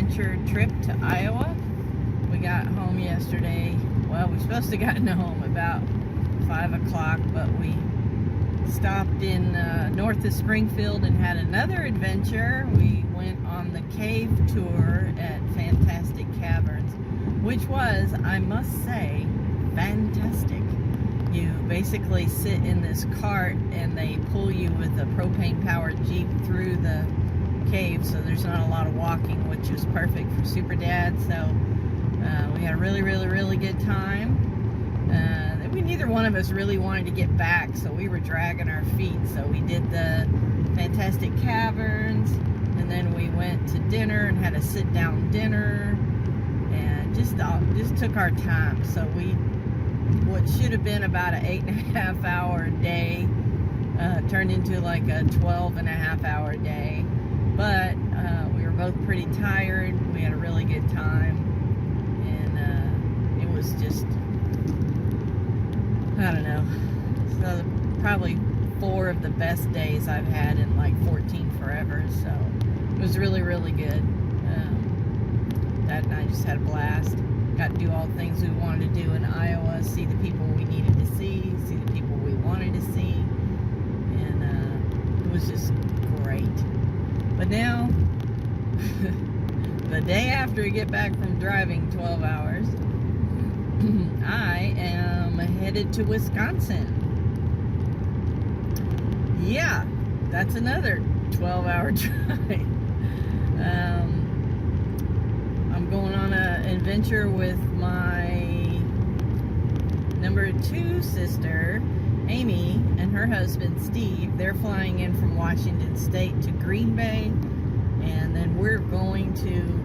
adventure trip to Iowa. We got home yesterday. Well, we were supposed to have gotten home about 5 o'clock, but we stopped in north of Springfield and had another adventure. We went on the cave tour at Fantastic Caverns, which was, I must say, fantastic. You basically sit in this cart and they pull you with a propane-powered Jeep through the cave, so there's not a lot of walking, which is perfect for Super Dad. So we had a really good time. Neither one of us really wanted to get back, so we were dragging our feet. So we did the Fantastic Caverns, and then we went to dinner and had a sit-down dinner, and just took our time. So what should have been about an 8.5 hour day turned into like a 12.5 hour day. But we were both pretty tired. We had a really good time, and it was just, I don't know, so probably 4 of the best days I've had in like 14 forever. So it was really good. Dad and I just had a blast. Got to do all the things we wanted to do in Iowa, see the people we needed to see the people we wanted to see, and it was just great. But now, the day after we get back from driving 12 hours, I am headed to Wisconsin. Yeah, that's another 12-hour drive. I'm going on an adventure with my number 2 sister, Amy, and her husband, Steve. They're flying in from Washington State to Green Bay, and then we're going to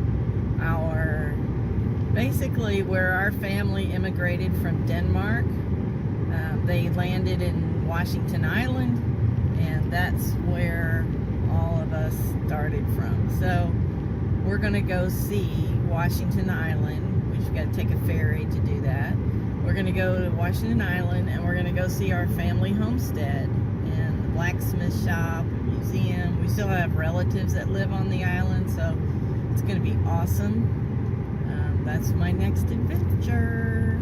basically where our family immigrated from Denmark. They landed in Washington Island, and that's where all of us started from. So we're going to go see Washington Island. We've got to take a ferry to do that. We're going to go to Washington Island, and we're going to go see our family homestead and the blacksmith shop, museum. We still have relatives that live on the island, so it's going to be awesome. That's my next adventure.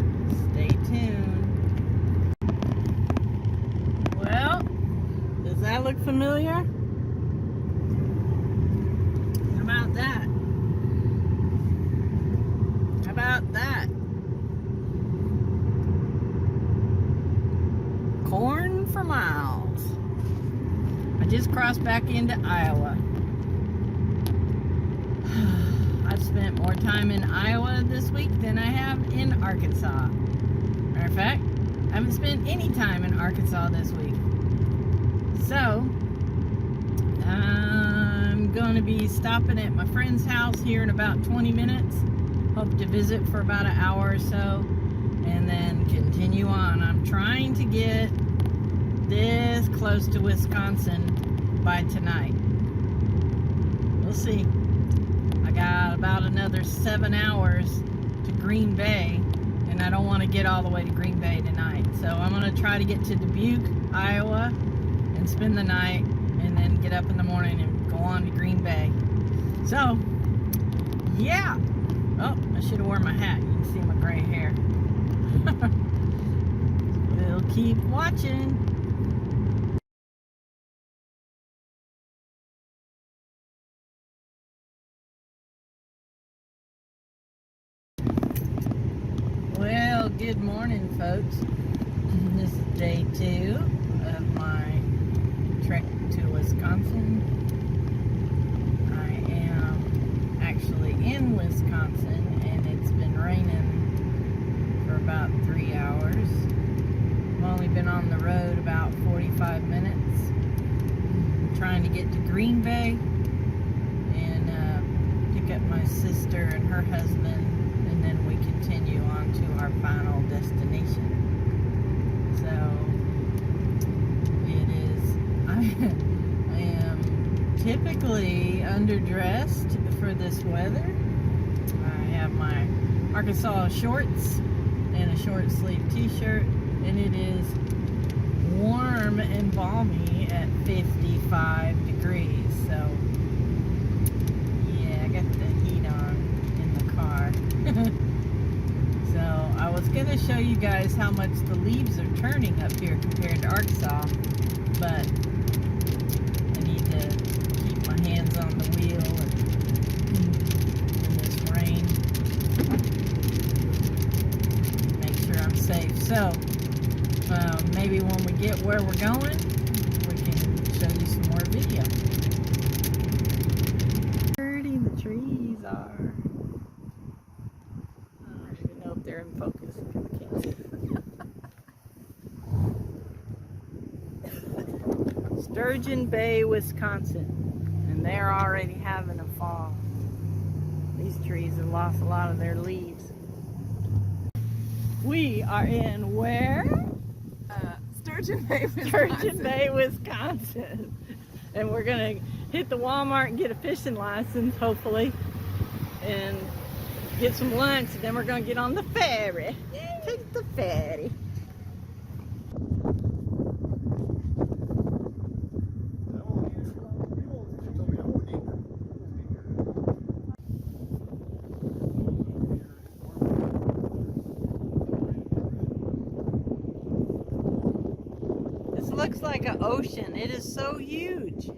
Stay tuned. Well, does that look familiar? How about that? How about that? Corn for miles. I just crossed back into Iowa. I've spent more time in Iowa this week than I have in Arkansas. Matter of fact, I haven't spent any time in Arkansas this week. So, I'm going to be stopping at my friend's house here in about 20 minutes. Hope to visit for about an hour or so, and then continue on. I'm trying to get this close to Wisconsin by tonight. We'll see. I got about another 7 hours to Green Bay, and I don't want to get all the way to Green Bay tonight. So I'm going to try to get to Dubuque, Iowa, and spend the night, and then get up in the morning and go on to Green Bay. So, yeah. Oh, I should have worn my hat. You can see my gray hair. We'll keep watching. Well, good morning, folks. This is day 2 of my trek to Wisconsin. I am actually in Wisconsin, and it's been raining for about 3 hours. I've only been on the road about 45 minutes. I'm trying to get to Green Bay and pick up my sister and her husband, and then we continue on to our final destination. So it is, I am typically underdressed for this weather. I have my Arkansas shorts and a short sleeve t-shirt, and it is warm and balmy at 55 degrees. So yeah, I got the heat on. was going to show you guys how much the leaves are turning up here compared to Arkansas, but I need to keep my hands on the wheel in this rain. Make sure I'm safe. So, maybe when we get where we're going, we can show you some more video. Pretty the trees are. I don't even know if they're in focus because I can't see. Sturgeon Bay, Wisconsin, and they're already having a fall. These trees have lost a lot of their leaves. We are in where? Sturgeon Bay, Wisconsin. Sturgeon Bay, Wisconsin. And we're gonna hit the Walmart and get a fishing license, hopefully, and get some lunch, and then we're gonna get on the ferry. Yay. Take the ferry. This looks like an ocean. It is so huge.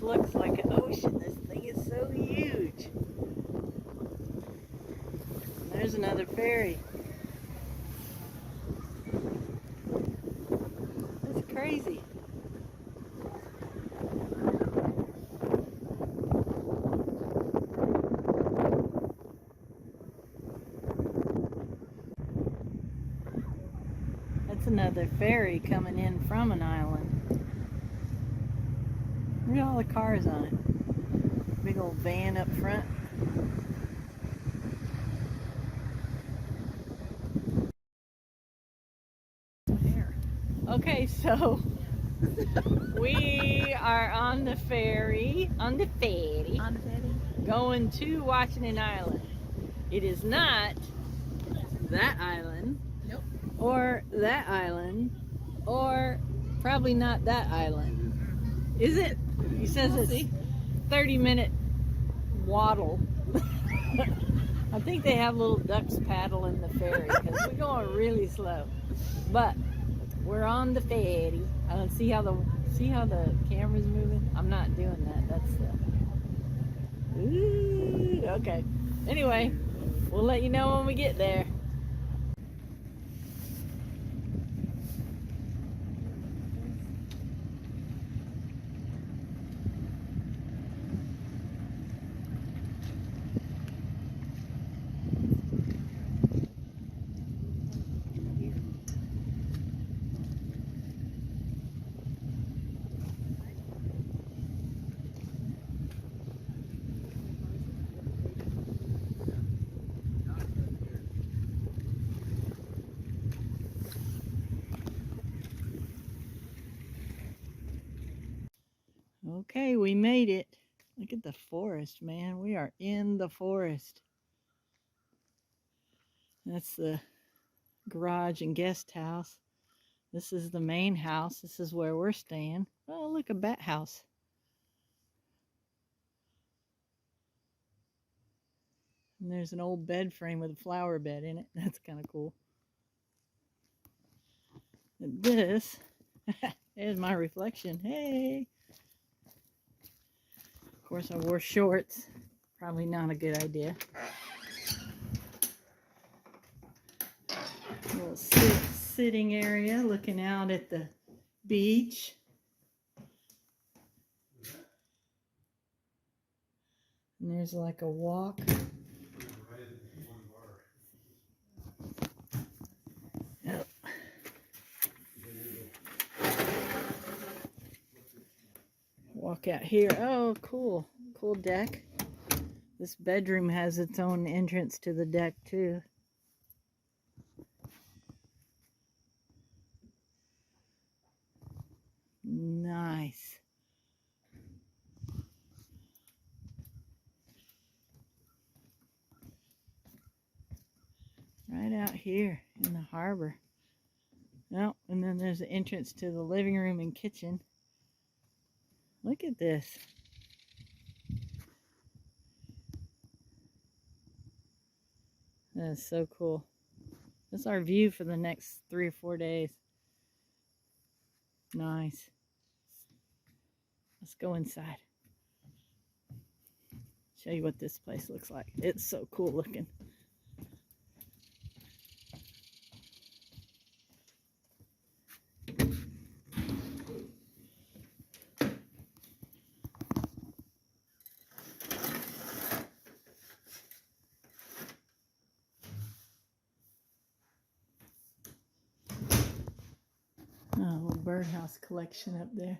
Looks like an ocean. This thing is so huge. There's another ferry. That's crazy. That's another ferry coming in from an island. Look at all the cars on it. Big old van up front. Okay, so we are on the ferry, going to Washington Island. It is not that island, nope, or that island, or probably not that island. Is it? He says it's 30-minute waddle. I think they have little ducks paddling the ferry because we're going really slow. But we're on the ferry. I don't see how the camera's moving. I'm not doing that. That's the. Ooh, okay. Anyway, we'll let you know when we get there. Okay, we made it. Look at the forest, man. We are in the forest. That's the garage and guest house. This is the main house. This is where we're staying. Oh, look, a bat house. And there's an old bed frame with a flower bed in it. That's kind of cool. And this, there's my reflection. Hey! Of course, I wore shorts. Probably not a good idea. A little sitting area looking out at the beach. And there's like a walk. Yep. Walk out here. Oh, cool. Cool deck. This bedroom has its own entrance to the deck too. Nice. Right out here in the harbor. Oh, and then there's an entrance to the living room and kitchen. Look at this. That is so cool. That's our view for the next 3 or 4 days. Nice. Let's go inside. Show you what this place looks like. It's so cool looking. Oh, little birdhouse collection up there.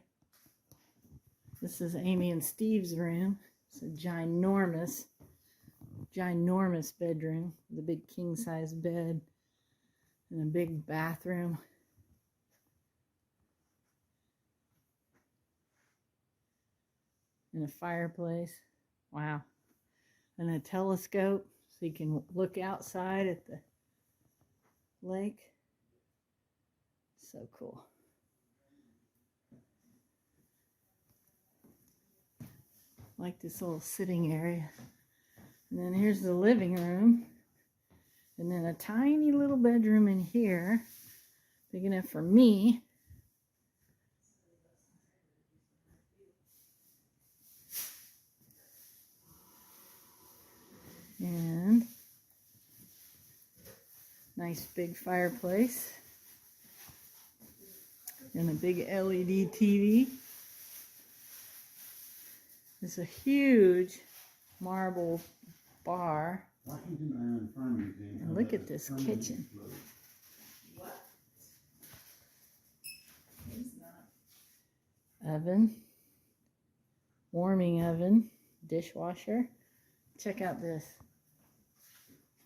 This is Amy and Steve's room. It's a ginormous bedroom with a big king-size bed and a big bathroom. And a fireplace. Wow. And a telescope so you can look outside at the lake. So cool. Like this little sitting area. And then here's the living room. And then a tiny little bedroom in here. Big enough for me. And nice big fireplace. And a big LED TV. It's a huge marble bar. And look at this kitchen. Oven. Warming oven. Dishwasher. Check out this.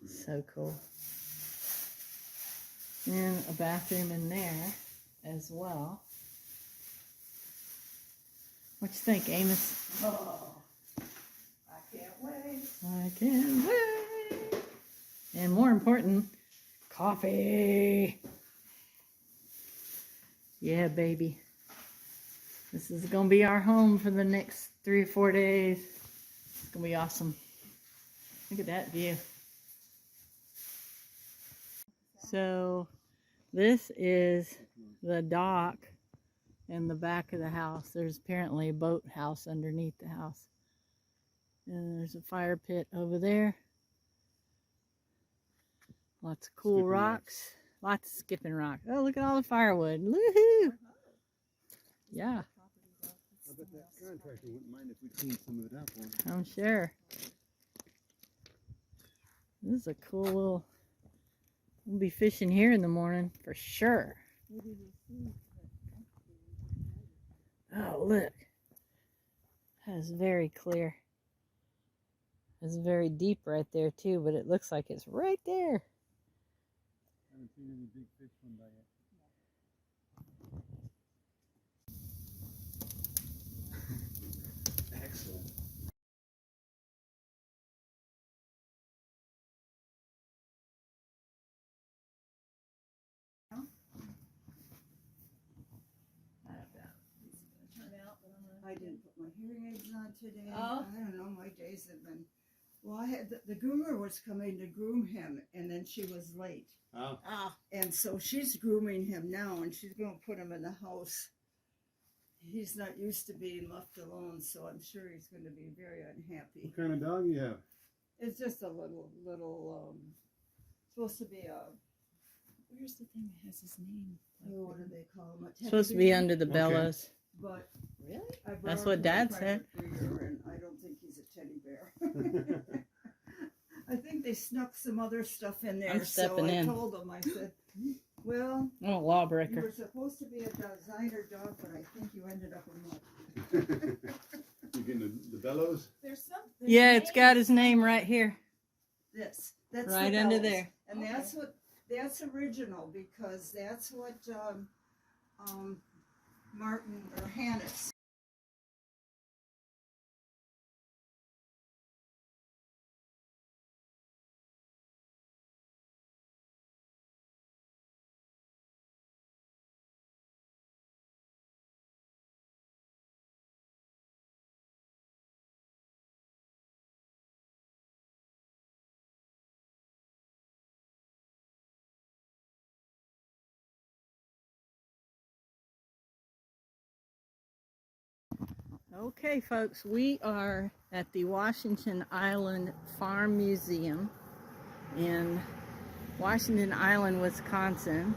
So cool. And a bathroom in there as well. What you think, Amos? Oh, I can't wait. I can't wait. And more important, coffee. Yeah, baby. This is going to be our home for the next 3 or 4 days. It's going to be awesome. Look at that view. So, this is the dock in the back of the house. There's apparently a boat house underneath the house. And there's a fire pit over there. Lots of cool rocks. Lots of skipping rock. Oh, look at all the firewood. Woohoo! Yeah. I bet that contractor wouldn't mind if we cleaned some of it up. I'm sure. This is a cool little... We'll be fishing here in the morning for sure. Oh, look. That is very clear. It's very deep right there too, but it looks like it's right there. I haven't seen any big fish swim by yet. Excellent. I didn't put my hearing aids on today. Oh. I don't know, my days have been... Well, I had the groomer was coming to groom him, and then she was late. Oh. Ah, And so she's grooming him now, and she's going to put him in the house. He's not used to being left alone, so I'm sure he's going to be very unhappy. What kind of dog you have? It's just a little, supposed to be a... Where's the thing that has his name? Oh, what do they call him? supposed to be under the Okay. bellows. But Really? I brought That's him what to Dad my said. private breeder, and I don't think he's a teddy bear. I think they snuck some other stuff in there. I'm stepping so I in. told them, I said, well, I'm a you lawbreaker. were supposed to be a designer dog, but I think you ended up a mutt. You getting the bellows? There's some Yeah, it's got his name right here. That's Right the under bells. there. And that's original because that's what Martin or Hannes. Okay, folks, we are at the Washington Island Farm Museum in Washington Island, Wisconsin.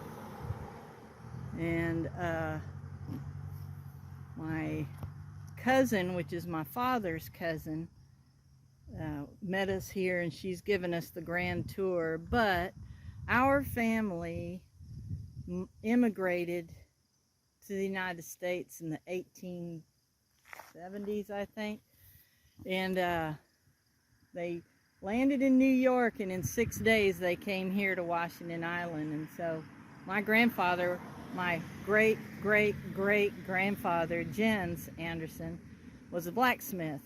And my cousin, which is my father's cousin, met us here, and she's given us the grand tour. But our family immigrated to the United States in the 1870s, I think, and they landed in New York, and in 6 days they came here to Washington Island. And so my grandfather, my great-great-great-grandfather, Jens Anderson, was a blacksmith.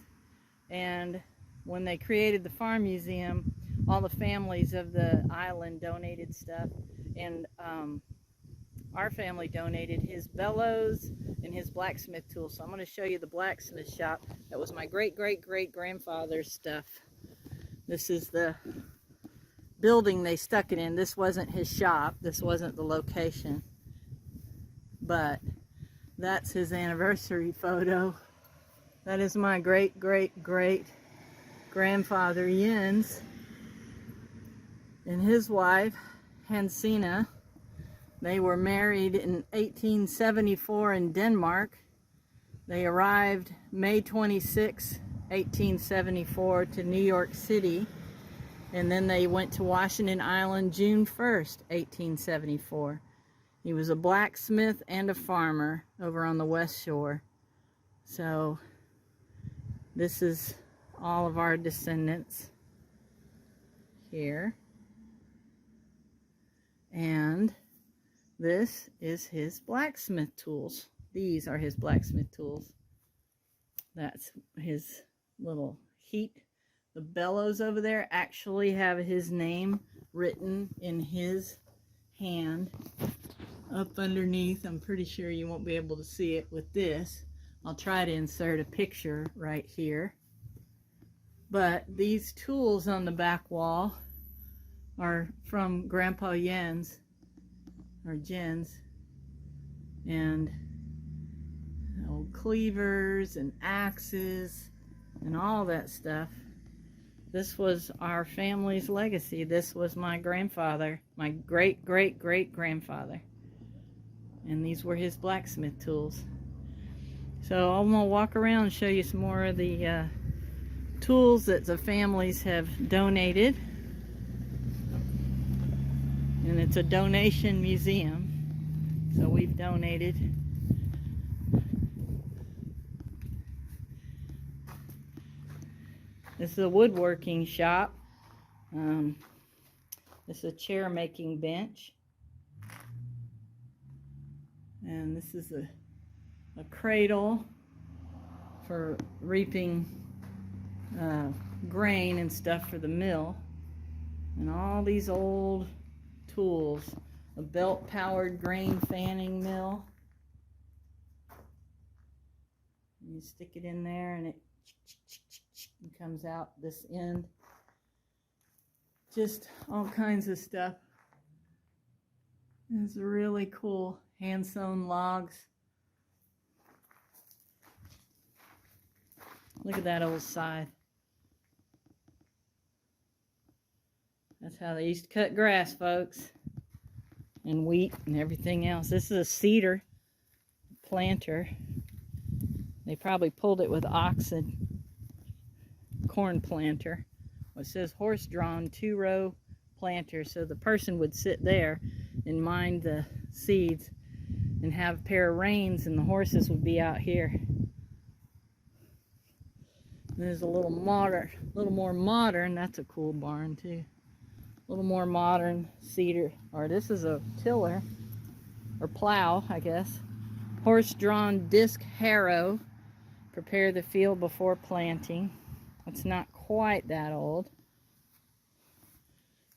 And when they created the farm museum, all the families of the island donated stuff, and our family donated his bellows and his blacksmith tools. So I'm going to show you the blacksmith shop. That was my great-great-great-grandfather's stuff. This is the building they stuck it in. This wasn't his shop. This wasn't the location. But that's his anniversary photo. That is my great-great-great-grandfather Jens and his wife Hansina. They were married in 1874 in Denmark. They arrived May 26, 1874 to New York City, and then they went to Washington Island June 1st, 1874. He was a blacksmith and a farmer over on the West Shore. So this is all of our descendants here. And this is his blacksmith tools. These are his blacksmith tools. That's his little heat. The bellows over there actually have his name written in his hand up underneath. I'm pretty sure you won't be able to see it with this. I'll try to insert a picture right here. But these tools on the back wall are from Grandpa Jens, or Jens, and old cleavers and axes and all that stuff. This was our family's legacy. This was my grandfather, my great-great-great-grandfather. And these were his blacksmith tools. So I'm going to walk around and show you some more of the tools that the families have donated. And it's a donation museum. So we've donated. This is a woodworking shop. This is a chair making bench. And this is a cradle for reaping grain and stuff for the mill. And all these old tools. A belt-powered grain fanning mill. You stick it in there and it comes out this end. Just all kinds of stuff. It's really cool. Hand-sewn logs. Look at that old scythe. That's how they used to cut grass, folks. And wheat and everything else. This is a cedar planter. They probably pulled it with oxen. Corn planter. Well, it says horse-drawn 2-row planter. So the person would sit there and mind the seeds and have a pair of reins, and the horses would be out here. There's a little more modern. That's a cool barn too. A little more modern cedar. Or this is a tiller or plow, I guess. Horse-drawn disc harrow. Prepare the field before planting. It's not quite that old.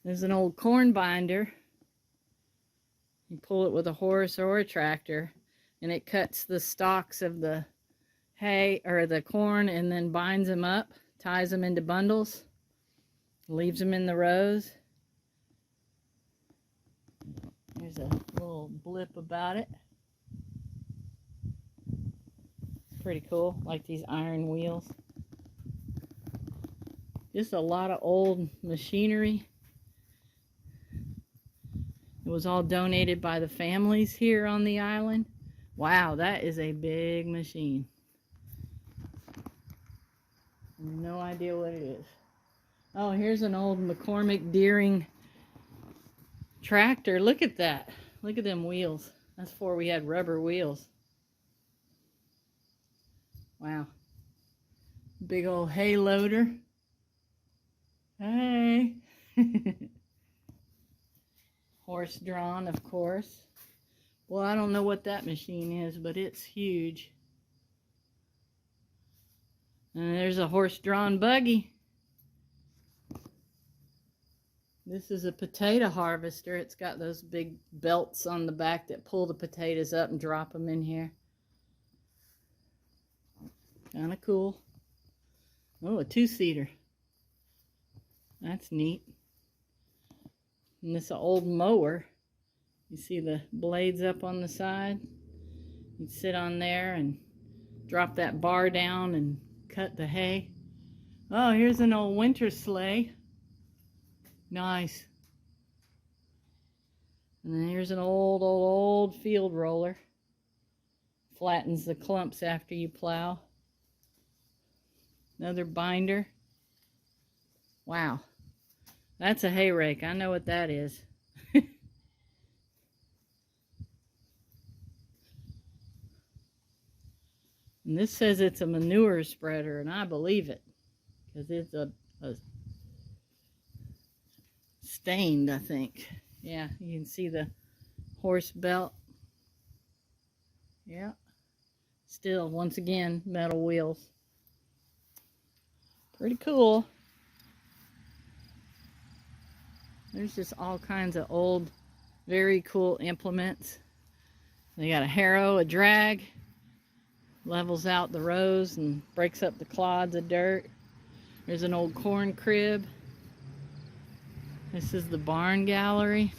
There's an old corn binder. You pull it with a horse or a tractor, and it cuts the stalks of the hay or the corn and then binds them up, ties them into bundles, leaves them in the rows. There's a little blip about it. Pretty cool, like these iron wheels. Just a lot of old machinery. It was all donated by the families here on the island. Wow, that is a big machine. No idea what it is. Oh, here's an old McCormick Deering tractor. Look at that. Look at them wheels. That's before we had rubber wheels. Wow. Big old hay loader. Hey. Horse drawn, of course. Well, I don't know what that machine is, but it's huge. And there's a horse-drawn buggy. This is a potato harvester. It's got those big belts on the back that pull the potatoes up and drop them in here. Kind of cool. Oh, a two-seater. That's neat. And this is an old mower. You see the blades up on the side? You'd sit on there and drop that bar down and cut the hay. Oh, here's an old winter sleigh. Nice. And then here's an old field roller. Flattens the clumps after you plow. Another binder. Wow. That's a hay rake. I know what that is. And this says it's a manure spreader, and I believe it, because it's a stained, I think. Yeah, you can see the horse belt. Yeah. Still, once again, metal wheels. Pretty cool. There's just all kinds of old, very cool implements. They got a harrow, a drag. Levels out the rows and breaks up the clods of dirt. There's an old corn crib. This is the barn gallery.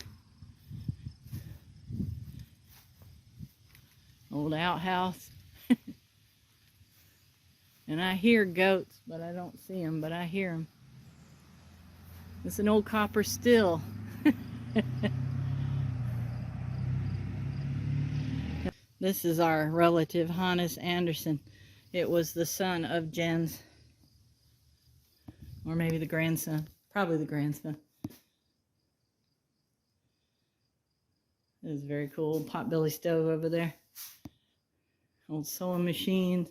Old outhouse. And I hear goats, but I don't see them, but I hear them. It's an old copper still. This is our relative, Hannes Anderson. It was the son of Jens. Or maybe the grandson. Probably the grandson. This is very cool. Potbelly stove over there. Old sewing machines.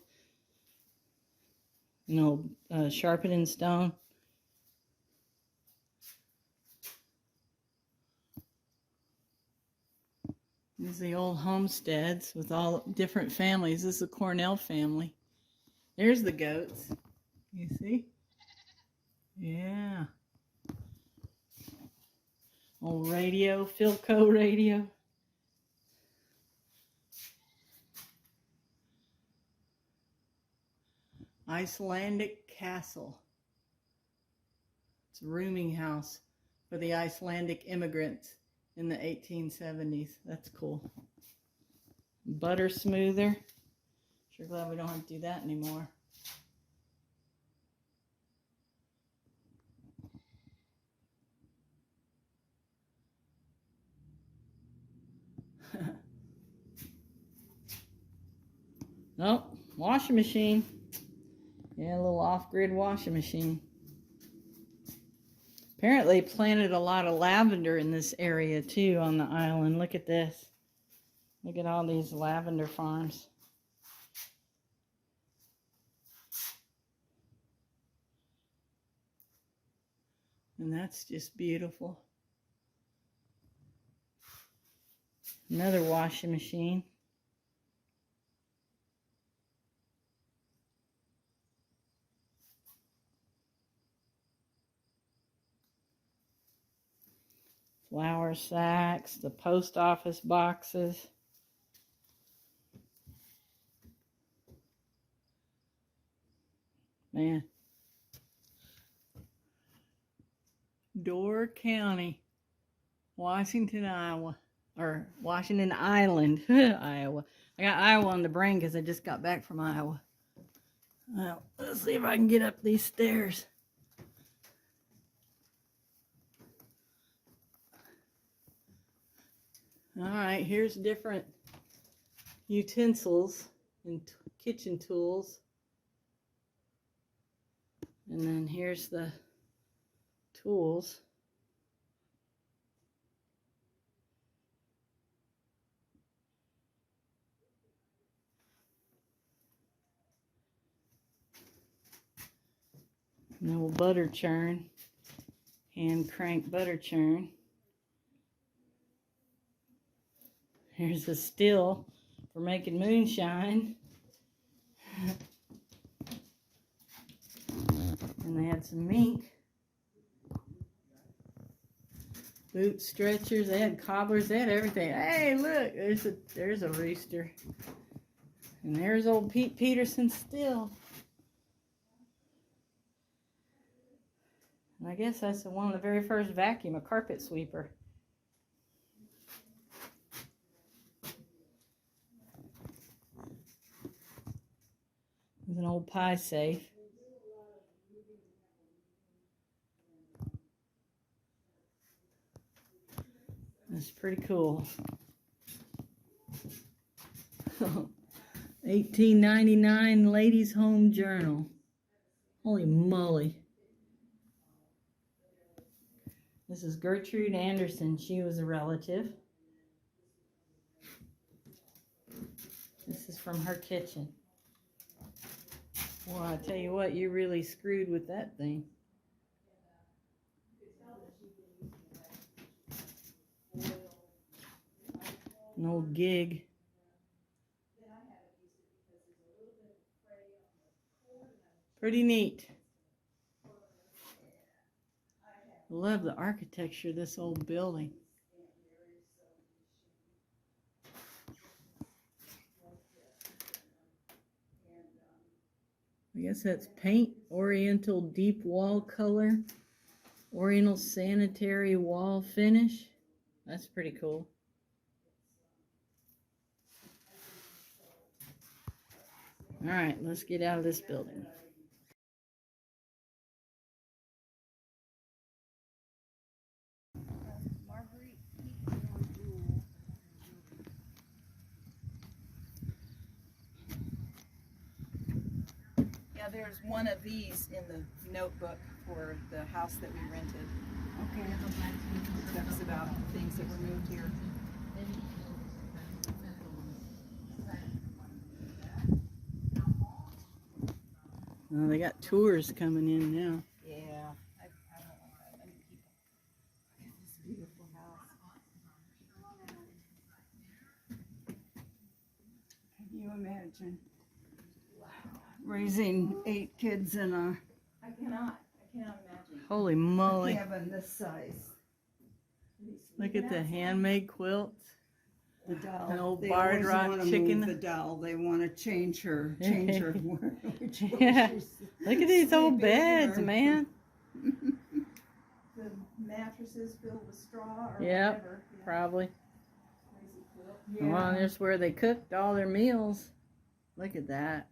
An old sharpening stone. These are the old homesteads with all different families. This is the Cornell family. There's the goats. You see? Yeah. Old radio, Philco radio. Icelandic castle. It's a rooming house for the Icelandic immigrants in the 1870s. That's cool. Butter smoother. Sure glad we don't have to do that anymore. Oh, washing machine. Yeah, a little off-grid washing machine. Apparently planted a lot of lavender in this area too on the island. Look at this. Look at all these lavender farms. And that's just beautiful. Another washing machine. Flour sacks, the post office boxes. Man. Door County, Washington, Iowa. Or Washington Island, Iowa. I got Iowa on the brain because I just got back from Iowa. Well, let's see if I can get up these stairs. All right, here's different utensils and kitchen tools. And then here's the tools. An old butter churn, hand crank butter churn. Here's a still for making moonshine. And they had some mink. Boot stretchers, they had cobblers, they had everything. Hey, look, there's a rooster. And there's old Pete Peterson's still. And I guess that's one of the very first vacuum, a carpet sweeper. There's an old pie safe. That's pretty cool. 1899 Ladies' Home Journal. Holy moly. This is Gertrude Anderson. She was a relative. This is from her kitchen. Well, I tell you what, you really screwed with that thing. An old gig. Pretty neat. I love the architecture of this old building. I guess that's paint, Oriental deep wall color, Oriental sanitary wall finish. That's pretty cool. All right, let's get out of this building. Yeah, there's one of these in the notebook for the house that we rented. Okay. Talks about things that were moved here. Oh, they got tours coming in now. Yeah, I don't want that many people. Look at this beautiful house. Can you imagine raising 8 kids in a I cannot imagine. Holy moly. cabin this size? Look at the handmade quilts. The doll. An old They barred always rock wanna chicken. move the doll. They want to change her. Which way Yeah. she's Look at these old sleeping beds, or- man. The mattresses filled with straw or Yep, whatever. Yeah, probably. crazy quilt. Well, and there's where they cooked all their meals. Look at that.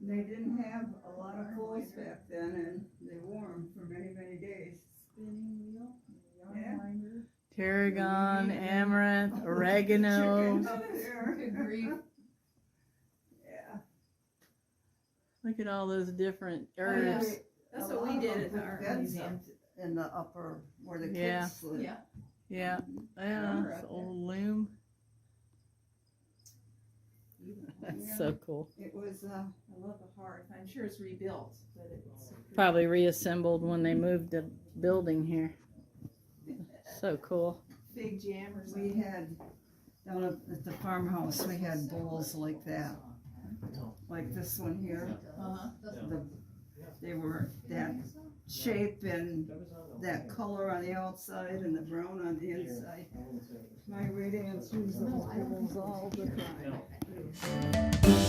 They didn't have a lot of clothes back then, and they wore them for many, many days. Spinning wheel, yarn Yeah. winder. Tarragon, amaranth, oregano. Chicken up there. Good grief. Yeah. Look at all those different yeah. herbs. That's A what we lot did of at them our put beds museum. up in the upper where the kids Yeah. sleep. Yeah. Yeah, yeah, Remember it's up old loom. That's so cool. It was, I love the hearth. I'm sure it's rebuilt, but it's Probably reassembled when they moved the building here. So cool. fig jam or we something. had, down at the farmhouse, we had bowls like that. Like this one here. Uh-huh. They were that shape and that color on the outside and the brown on the inside. My great aunt used those bowls all the time.